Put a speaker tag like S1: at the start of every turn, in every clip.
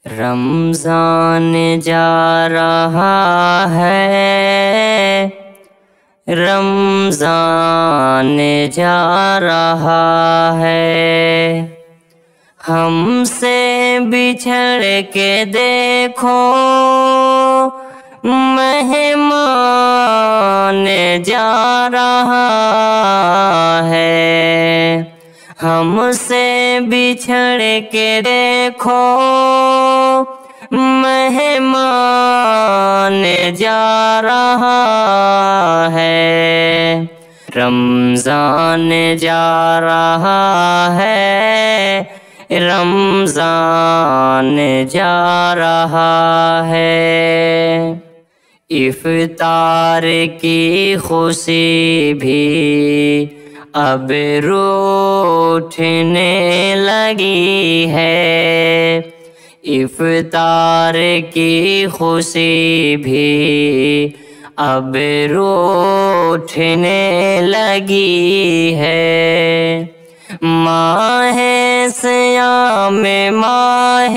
S1: رمضان جا رہا ہے، رمضان جا رہا ہے، ہم سے بچھڑ کے دیکھو مہمان جا رہا ہے، ہم سے بچھڑ کے دیکھو مہمان جا رہا ہے، رمضان جا رہا ہے، رمضان جا رہا ہے، افطار کی خوشی بھی اب روٹھنے لگی ہے، افطار کی خوشی بھی اب روٹھنے لگی ہے، ماہ صیام ماہ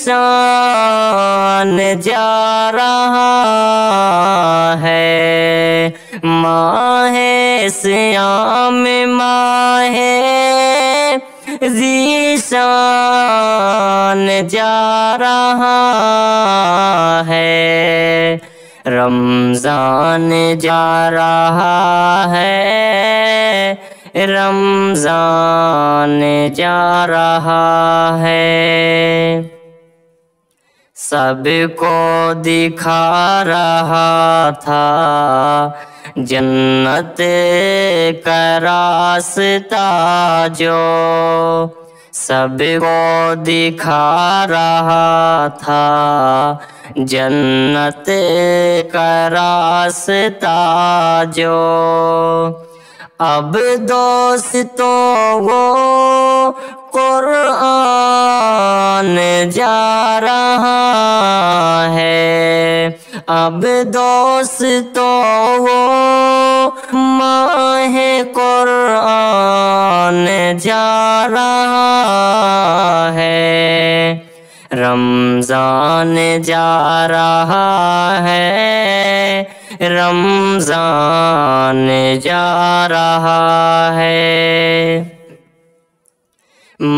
S1: ذیشان جا رہا ہے، ماہ صیام ماہ ذیشان جا رہا ہے، رمضان جا رہا ہے، رمضان جا رہا ہے، سب کو دکھا رہا تھا جنت کا راستہ جو، سب کو دکھا رہا تھا جنت کا راستہ جو، اب دوستوں وہ قرآن جا رہا ہے، اب دوستوں وہ ماہ قرآن جا رہا ہے، رمضان جا رہا ہے، رمضان جا رہا ہے،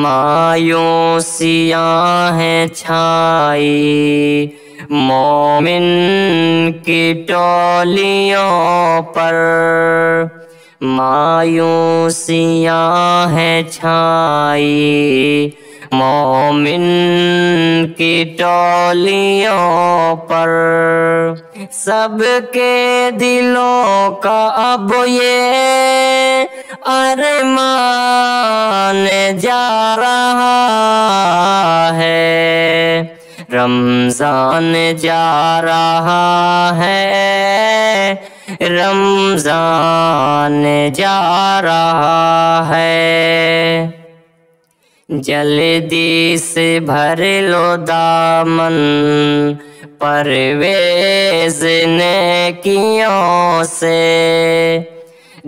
S1: مایوسیاں ہیں چھائی مومن کی ٹولیوں پر، مایوسیاں ہیں چھائی مومن کی ٹولیوں پر، سب کے دلوں کا اب یہ ارمان جا رہا ہے، رمضان جا رہا ہے، رمضان جا رہا ہے، جلدی سے بھر لو دامن پرویز نیکیوں سے،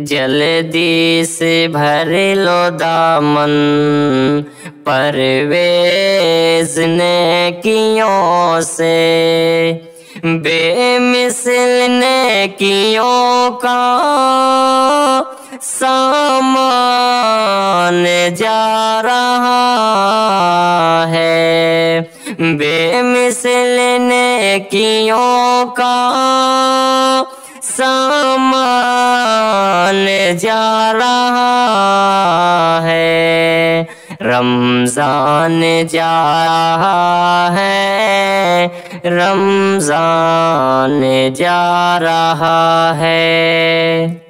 S1: جلدی سے بھر لو دامن پرویز نیکیوں سے، بے مثل نیکیوں کا سامان جا رہا ہے، بے مثل نیکیوں کا سامان جا رہا ہے، رمضان جا رہا ہے، رمضان جا رہا ہے۔